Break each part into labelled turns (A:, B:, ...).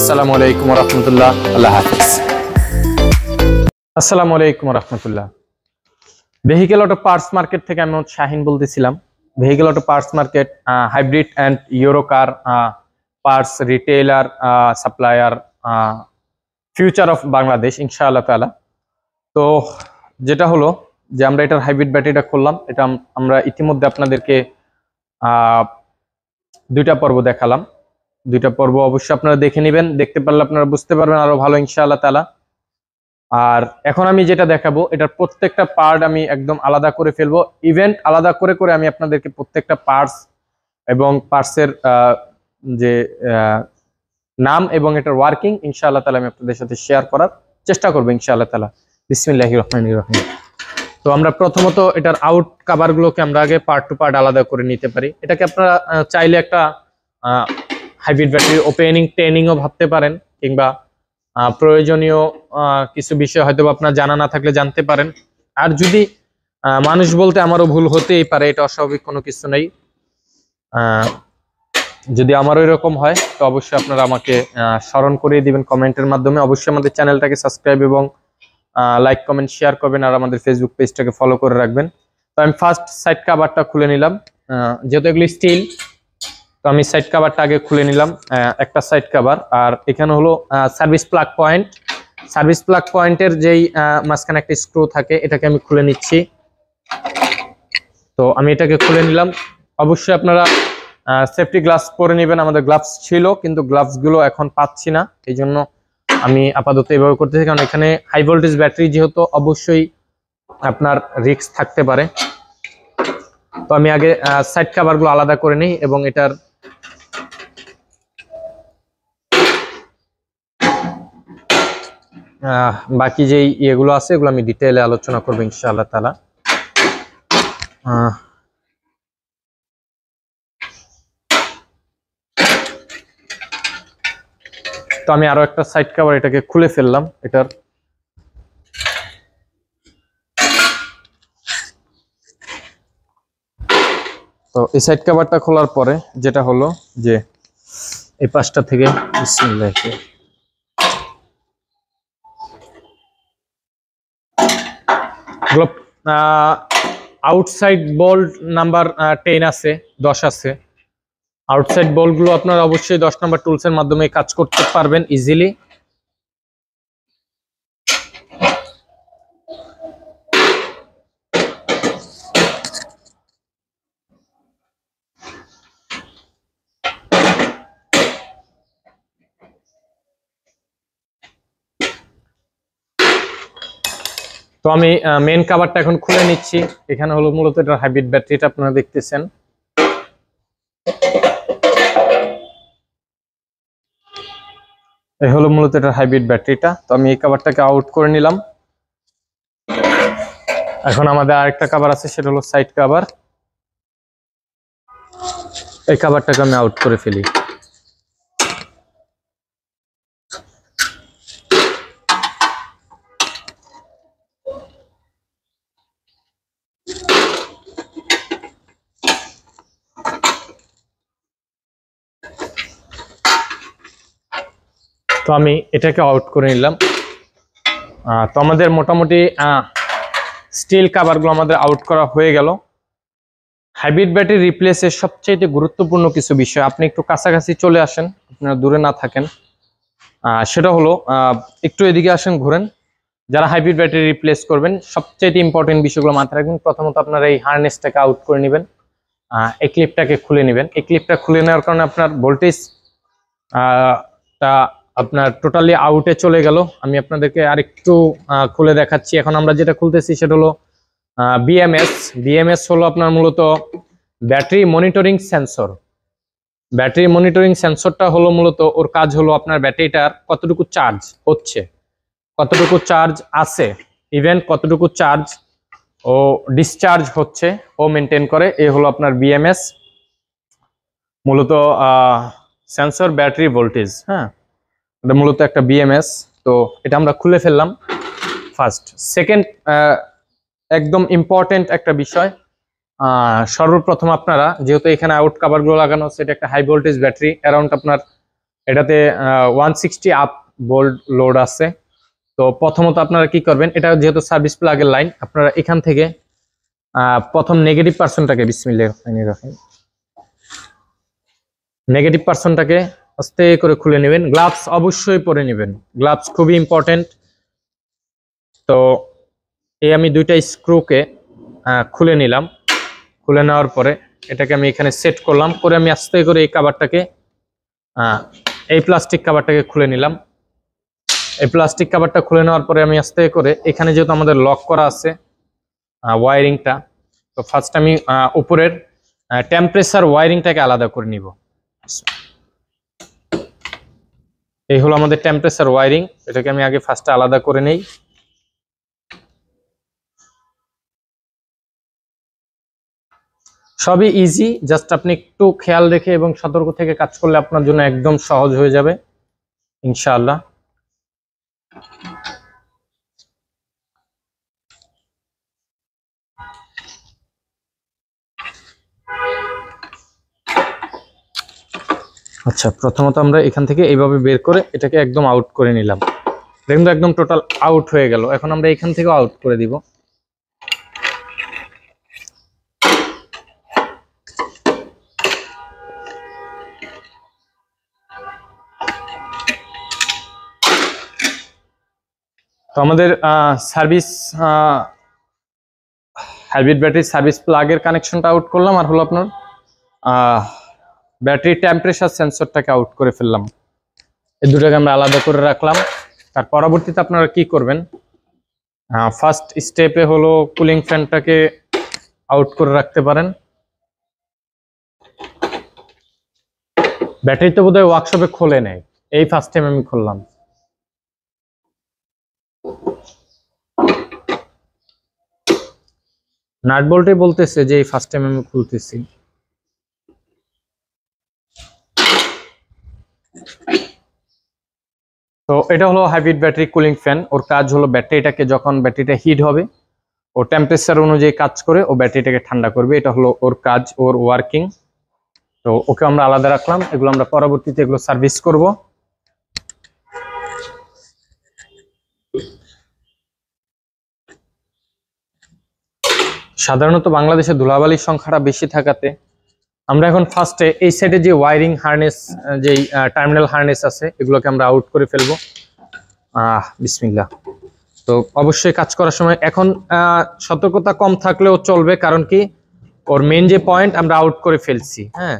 A: আসসালামু আলাইকুম ওয়া রাহমাতুল্লাহ। আল্লাহ হাফেজ। আসসালামু আলাইকুম ওয়া রাহমাতুল্লাহ। ভেহিকেল অটো পার্টস মার্কেট থেকে আমি শাহিন বলতেছিলাম। Vehicle auto parts market hybrid and euro car parts retailer supplier future of Bangladesh ইনশাআল্লাহ তাআলা। তো যেটা হলো যে আমরা এটার হাইব্রিড ব্যাটারিটা খুললাম। এটা আমরা ইতিমধ্যে আপনাদেরকে দুইটা পর্ব দেখালাম। দুইটা পর্ব অবশ্যই আপনারা দেখে নেবেন, দেখতে পারলে আপনারা বুঝতে পারবেন আরো ভালো ইনশাআল্লাহ তাআলা। আর এখন আমি যেটা দেখাবো এটার প্রত্যেকটা পার্ট আমি একদম আলাদা করে ফেলবো, ইভেন্ট আলাদা করে করে আমি আপনাদেরকে প্রত্যেকটা পার্টস এবং পার্টসের যে নাম এবং এটার ওয়ার্কিং ইনশাআল্লাহ তাআলা আমি আপনাদের সাথে শেয়ার করার চেষ্টা করবো ইনশাআল্লাহ তাআলা। বিসমিল্লাহির রহমানির রহিম। তো আমরা প্রথমত এটার আউট কভারগুলোকে আমরা আগে পার্ট টু পার্ট আলাদা করে নিতে পারি। এটাকে আপনারা চাইলে একটা হাইব্রিড ব্যাটারি ওপেনিং ট্রেনিংও ভাবতে পারেন, কিংবা প্রয়োজনীয় কিছু বিষয় হয়তো আপনার জানা না থাকলে জানতে পারেন। আর যদি মানুষ বলতে আমারও ভুল হতেই পারে, এটা অস্বাভাবিক কোনো কিছু নেই। যদি আমারও এরকম হয় তো অবশ্যই আপনারা আমাকে স্মরণ করিয়ে দিবেন কমেন্টের মাধ্যমে। অবশ্যই আমাদের চ্যানেলটাকে সাবস্ক্রাইব এবং লাইক কমেন্ট শেয়ার করবেন, আর আমাদের ফেসবুক পেজটাকে ফলো করে রাখবেন। তো আমি ফার্স্ট সাইড কভারটা খুলে নিলাম, যেহেতু এগুলি স্টিল তো আমি সাইড কভারটা আগে খুলে নিলাম, একটা সাইড কভার। আর এখানে হলো service plug point. Service plug পয়েন্টের যেই মাঝখানে একটা স্ক্রু থাকে এটাকে আমি খুলে নিচ্ছি। তো আমি এটাকে খুলে নিলাম। অবশ্যই আপনারা সেফটি গ্লাভস পরে নেবেন। আমাদের গ্লাভস ছিল কিন্তু গ্লাভসগুলো এখন পাচ্ছি না, এই জন্য আমি আপাতত এভাবে করতেছি, কারণ এখানে হাই ভোল্টেজ ব্যাটারি যেহেতু অবশ্যই আপনার রিস্ক থাকতে পারে। তো আমি আগে সাইড কভারগুলো আলাদা করে নিই এবং এটার বাকি যেই ইয়েগুলো আছে এগুলো আমি ডিটেইলে আলোচনা করবো ইনশাআল্লাহ তাআলা। তো আমি আরো একটা সাইড কভার এটাকে খুলে ফেললাম। এটার তো এই সাইড কভারটা খোলার পরে যেটা হলো যে এই পাশটা থেকে বিসমিল্লাহ আউটসাইড বোল্ট নাম্বার 10 আছে, 10 আছে। আউটসাইড বোল্টগুলো আপনারা অবশ্যই 10 নাম্বার টুলসের মাধ্যমে কাজ করতে পারবেন ইজিলি। তো আমি মেন কভারটা এখন খুলে নিচ্ছি। এখানে হলো মূলত এটা হাইব্রিড ব্যাটারিটা আপনারা দেখতেছেন। এই হলো মূলত এটা হাইব্রিড ব্যাটারিটা। তো আমি এই কভারটাকে আউট করে নিলাম। এখন আমাদের আরেকটা কভার আছে, সেটা হলো সাইড কভার। এই কভারটাকে আমি আউট করে ফেলি। তো আমি এটাকে আউট করে নিলাম। তো আমাদের মোটামুটি স্টিল কভারগুলো আমাদের আউট করা হয়ে গেল। হাইব্রিড ব্যাটারি রিপ্লেসের সবচেয়ে গুরুত্বপূর্ণ কিছু বিষয়, আপনি একটু কাছাকাছি চলে আসেন, আপনারা দূরে না থাকেন। সেটা হলো একটু এদিকে আসেন, ঘুরেন। যারা হাইব্রিড ব্যাটারি রিপ্লেস করবেন সবচেয়ে ইম্পর্টেন্ট বিষয়গুলো মাথায় রাখবেন। প্রথমত আপনারা এই হার্নেসটাকে আউট করে নেবেন, এই ক্লিপটাকে খুলে নেবেন। এই ক্লিপটা খুলে নেওয়ার কারণে আপনার ভোল্টেজ আপনার টোটালি আউটে চলে গেল। আমি আপনাদেরকে আরেকটু খুলে দেখাচ্ছি। এখন আমরা যেটা খুলতেছি সেটা হলো বিএমএস। বিএমএস হলো আপনার মূলত battery monitoring sensor. Battery monitoring সেন্সরটা হলো মূলত ওর কাজ হলো আপনার ব্যাটারিটার কতটুকু চার্জ হচ্ছে, কতটুকু চার্জ আছে, ইভেন কতটুকু চার্জ ও ডিসচার্জ হচ্ছে ও মেনটেন করে। এই হলো আপনার বিএমএস, মূলত সেন্সর ব্যাটারি ভোল্টেজ। হ্যাঁ, এটা মূলত একটা বিএমএস। তো এটা আমরা খুলে ফেললাম ফার্স্ট। সেকেন্ড একদম ইম্পর্টেন্ট একটা বিষয়, সর্বপ্রথম আপনারা যেহেতু এখানে আউট কভারগুলো লাগানো হচ্ছে, এটা একটা হাই ভোল্টেজ ব্যাটারি, অ্যারাউন্ড আপনার এটাতে 160 আপ ভোল্ট লোড আছে। তো প্রথমত আপনারা কি করবেন, এটা যেহেতু সার্ভিস প্লাগের লাইন, আপনারা এখান থেকে প্রথম নেগেটিভ পার্সনটাকে বিসমিল্লাহির রহমানির রহিম নেগেটিভ পার্সনটাকে আস্তে করে খুলে নেবেন। গ্লাভস অবশ্যই পরে নেবেন, গ্লাভস খুবই ইম্পর্টেন্ট। তো এই আমি দুইটা স্ক্রুকে খুলে নিলাম। খুলে নেওয়ার পরে এটাকে আমি এখানে সেট করলাম, করে আমি আস্তে করে এই কাভারটাকে এই প্লাস্টিক কাভারটাকে খুলে নিলাম। এই প্লাস্টিক কাভারটা খুলে নেওয়ার পরে আমি আস্তে করে এখানে যেহেতু আমাদের লক করা আছে ওয়ারিংটা, তো ফার্স্ট আমি উপরের টেম্পারেচার ওয়ারিংটাকে আলাদা করে নিব। এই হলো আমাদের টেম্পারেচার ওয়ারিং, এটাকে আমি আগে ফার্স্টে আলাদা করে নেই। সবই ইজি, জাস্ট আপনি একটু খেয়াল রেখে এবং সতর্ক থেকে কাজ করলে আপনার জন্য একদম সহজ হয়ে যাবে ইনশাআল্লাহ। আচ্ছা, প্রথমত আমরা এখান থেকে এইভাবে বের করে এটাকে একদম আউট করে নিলাম। দেখুন একদম টোটাল আউট হয়ে গেল। এখন আমরা এখান থেকে আউট করে দিব। তো আমাদের সার্ভিস হাইব্রিড ব্যাটারি সার্ভিস প্লাগের কানেকশনটা আউট করলাম, আর হলো আপনার ব্যাটারি টেম্পারেচার সেন্সরটাকে আউট করে ফেললাম। এই দুটোকে আমরা আলাদা করে রাখলাম। তার পরবর্তীতে আপনারা কি করবেন, ফার্স্ট স্টেপে হলো কুলিং ফ্যানটাকে আউট করে রাখতে পারেন। ব্যাটারি তো বোধহয় ওয়ার্কশপে খোলে নেয়, এই ফার্স্ট টাইম আমি খুললাম। নাট বল্টে বলতেছে যে এই ফার্স্ট টাইম আমি খুলতেছি। তো এটা হলো হাইব্রিড ব্যাটারি কুলিং ফ্যান। ওর কাজ হলো ব্যাটারিটাকে যখন ব্যাটারিটা হিট হবে ও টেম্পারেচার অনুযায়ী কাজ করে ও ব্যাটারিটাকে ঠান্ডা করবে, এটা হলো ওর কাজ, ওর ওয়ার্কিং। তো ওকে আমরা আলাদা রাখলাম, এগুলো আমরা পরবর্তীতে এগুলো সার্ভিস করব। সাধারণত বাংলাদেশে ধুলাবালির সংখ্যাটা বেশি থাকাতে আমরা এখন ফার্স্টে এই সাইডে যে ওয়ারিং হার্নেস, যেই টার্মিনাল হার্নেস আছে, এগুলোকে আমরা আউট করে ফেলবো। বিসমিল্লাহ। তো অবশ্যই কাজ করার সময় এখন সতর্কতা কম থাকলেও চলবে, কারণ কি ওর মেন যে পয়েন্ট আমরা আউট করে ফেলছি। হ্যাঁ,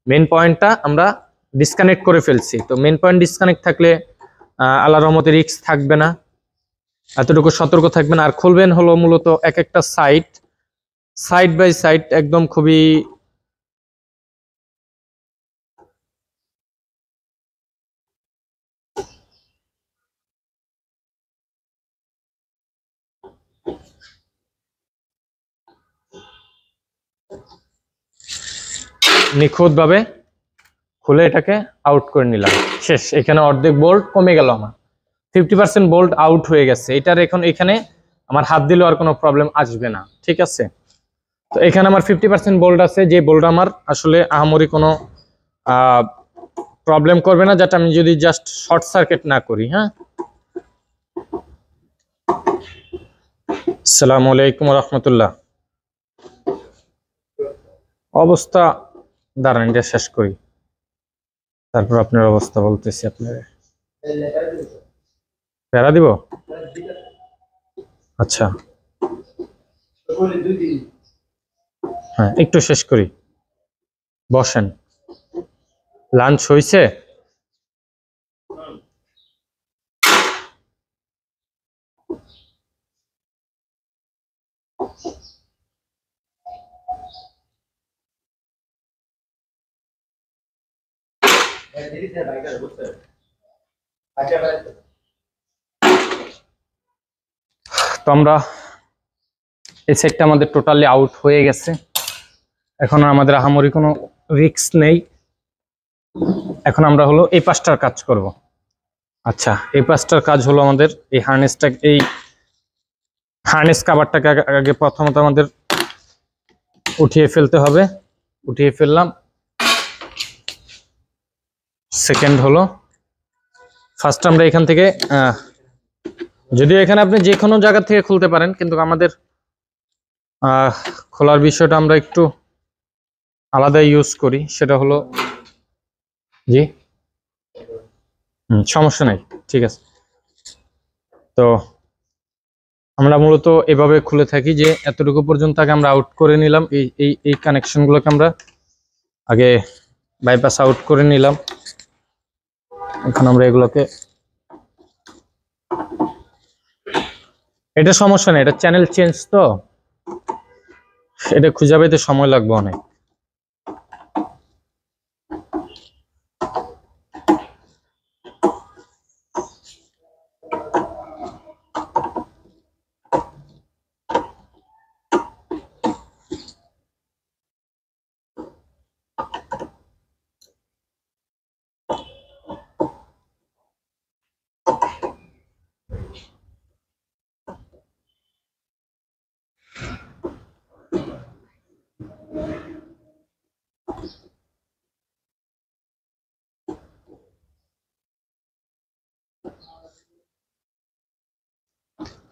A: মেন পয়েন্টটা আমরা ডিসকানেক্ট করে ফেলছি। তো মেন পয়েন্ট ডিসকানেক্ট থাকলে আল্লাহর রহমতে রিস্ক থাকবে না, এতটুকু সতর্ক থাকবেন। আর খুলবেন হলো মূলত এক একটা সাইড বাই সাইড, একদম খুবই নিখুঁত ভাবে খুলে এটাকে আউট করে নিলাম। শেষ, এখানে অর্ধেক বোল্ট কমে গেল, আমার 50% বোল্ট আউট হয়ে গেছে। এটার এখন এখানে আমার হাত দিলেও আর কোনো প্রবলেম আসবে না, ঠিক আছে। তো এখানে আমার 50% বোল্ট আছে, যে বোল্ট আমার আসলে আহামরি কোনো প্রবলেম করবে না, যেটা আমি যদি জাস্ট শর্ট সার্কিট না করি। হ্যাঁ, আসসালামু আলাইকুম রহমতুল্লাহ। অবস্থা দাঁড়ান, এটা শেষ করি, তারপর আপনার অবস্থা বলতেছি। আপনারা প্যারা দিব? আচ্ছা, হ্যাঁ, একটু শেষ করি, বসেন। লাঞ্চ হয়েছে? তো আমরা এই সেটটা আমাদের টোটালি আউট হয়ে গেছে। এখন আমাদের আহামরি কোনো রিস্ক নেই। এখন আমরা হলো এই পাশটার কাজ করব। আচ্ছা, এই পাশটার কাজ হলো আমাদের এই হার্নেসটা, এই হার্নেস কাভারটাকে আগে প্রথমত আমাদের উঠিয়ে ফেলতে হবে। উঠিয়ে ফেললাম। সেকেন্ড হলো ফার্স্ট আমরা এখান থেকে যদিও এখানে আপনি যে কোনো জায়গা থেকে খুলতে পারেন, কিন্তু আমাদের খোলার বিষয়টা আমরা একটু আলাদা ইউজ করি। সেটা হলো জি সমস্যা নাই, ঠিক আছে। তো আমরা মূলত এভাবে খুলে থাকি যে এতটুকু পর্যন্ত আগে আমরা আউট করে নিলাম, এই কানেকশনগুলোকে আমরা আগে বাইপাস আউট করে নিলাম। এখন আমরা এগুলোকে, এটা সমস্যা নেই, এটা চ্যানেল চেঞ্জ, তো এটা খুঁজে পেতে সময় লাগবে অনেক।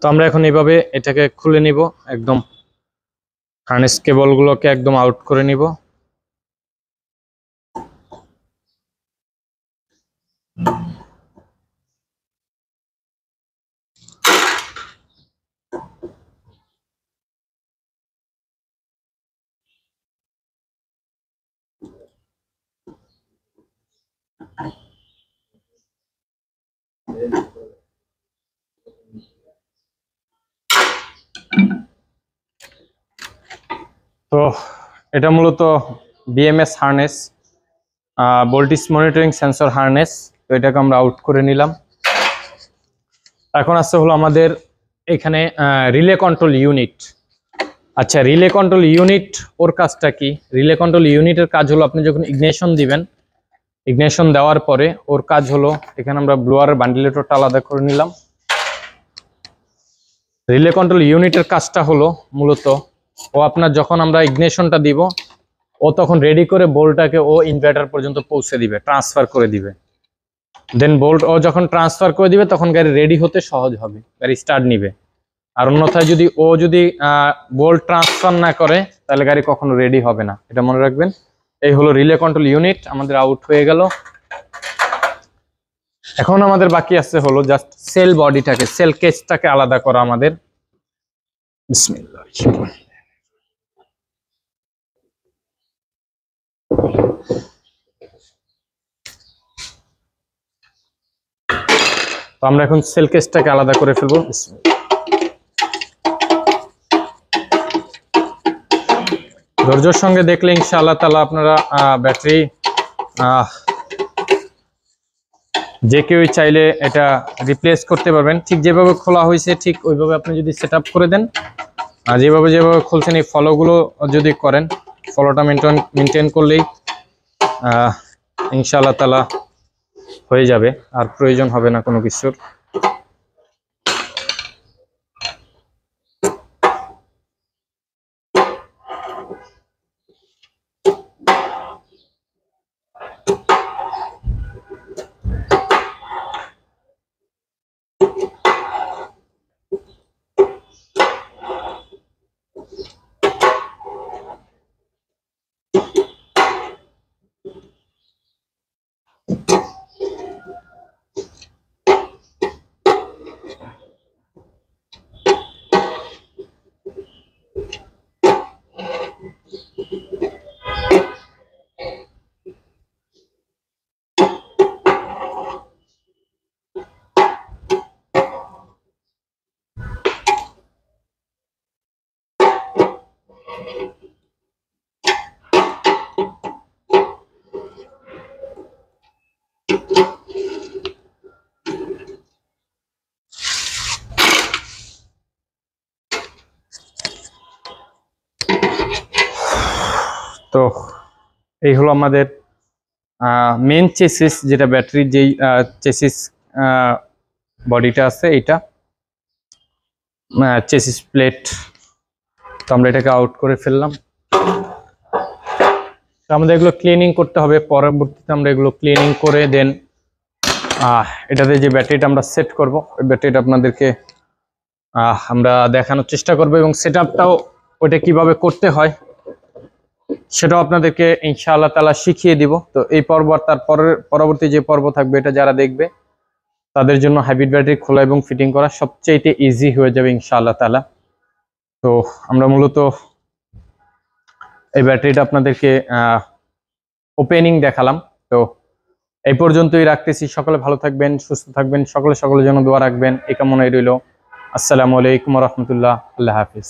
A: তো আমরা এখন এইভাবে এটাকে খুলে নিব, একদম হার্নেস কেবলগুলোকে একদম আউট করে নিব। তো এটা মূলত BMS harness, voltage monitoring sensor harness. তো এটাকে আমরা আউট করে নিলাম। এখন আসছে হলো আমাদের এখানে রিলে কন্ট্রোল ইউনিট। আচ্ছা, রিলে কন্ট্রোল ইউনিট ওর কাজটা কি? রিলে কন্ট্রোল ইউনিটের কাজ হলো আপনি যখন ইগনিশন দিবেন, ইগনিশন দেওয়ার পরে ওর কাজ হলো, এখানে আমরা ব্লোয়ারের বান্ডিলেটরটা আলাদা করে নিলাম। রিলে কন্ট্রোল ইউনিটের কাজটা হলো মূলত ও আপনার যখন আমরা ইগনিশনটা দিব, ও তখন রেডি করে বোল্টটাকে ও ইনভার্টার পর্যন্ত পৌঁছে দিবে, ট্রান্সফার করে দিবে। দেন বোল্ট ও যখন ট্রান্সফার করে দিবে তখন গাড়ি রেডি হতে সহজ হবে, গাড়ি স্টার্ট নিবে। আর অন্যথায় যদি বোল্ট ট্রান্সফার না করে তাহলে গাড়ি কখনো রেডি হবে না, এটা মনে রাখবেন। এই হলো রিলে কন্ট্রোল ইউনিট, আমাদের আউট হয়ে গেল। এখন আমাদের বাকি আছে হলো জাস্ট সেল বডিটাকে, সেল কেসটাকে আলাদা করা আমাদের। বিসমিল্লাহ। তো আমরা এখন সেল কেসটাকে আলাদা করে ফেলবো। ধৈর্যের সঙ্গে দেখলে ইনশাআল্লাহ তাআলা আপনারা ব্যাটারি যে কেউ চাইলে এটা রিপ্লেস করতে পারবেন। ঠিক যেভাবে খোলা হয়েছে ঠিক ওইভাবে আপনি যদি সেট আপ করে দেন, আর যেভাবে খুলছেন এই ফলোগুলো যদি করেন, ফলোটা মেনটেন করলেই ইনশাআল্লাহ তাআলা হয়ে যাবে, আর প্রয়োজন হবে না কোনো কিছুর। তো এই হলো আমাদের মেন চেসিস, যেটা ব্যাটারির যেই চেসিস বডিটা আছে, এইটা চেসিস প্লেট। তো আমরা এটাকে আউট করে ফেললাম। তো আমাদের এগুলো ক্লিনিং করতে হবে, পরবর্তীতে আমরা এগুলো ক্লিনিং করে দেন এটাতে যে ব্যাটারিটা আমরা সেট করব, ওই ব্যাটারিটা আপনাদেরকে আমরা দেখানোর চেষ্টা করব, এবং সেটআপটাও ওইটা কিভাবে করতে হয় সেটাও আপনাদেরকে ইনশাআল্লাহ তাআলা শিখিয়ে দিব। তো এই পর্ব আর তার পরবর্তী যে পর্ব থাকবে, এটা যারা দেখবে তাদের জন্য হাইব্রিড ব্যাটারি খোলা এবং ফিটিং করা সবচেয়ে ইজি হয়ে যাবে ইনশাআল্লাহ তাআলা। তো আমরা মূলত এই ব্যাটারিটা আপনাদেরকে ওপেনিং দেখালাম। তো এই পর্যন্তই রাখতেছি। সকলে ভালো থাকবেন, সুস্থ থাকবেন, সকলের জন্য দোয়া রাখবেন, এই কামনাই রইল। আসসালামু আলাইকুম ওয়া রাহমাতুল্লাহ। আল্লাহ হাফেজ।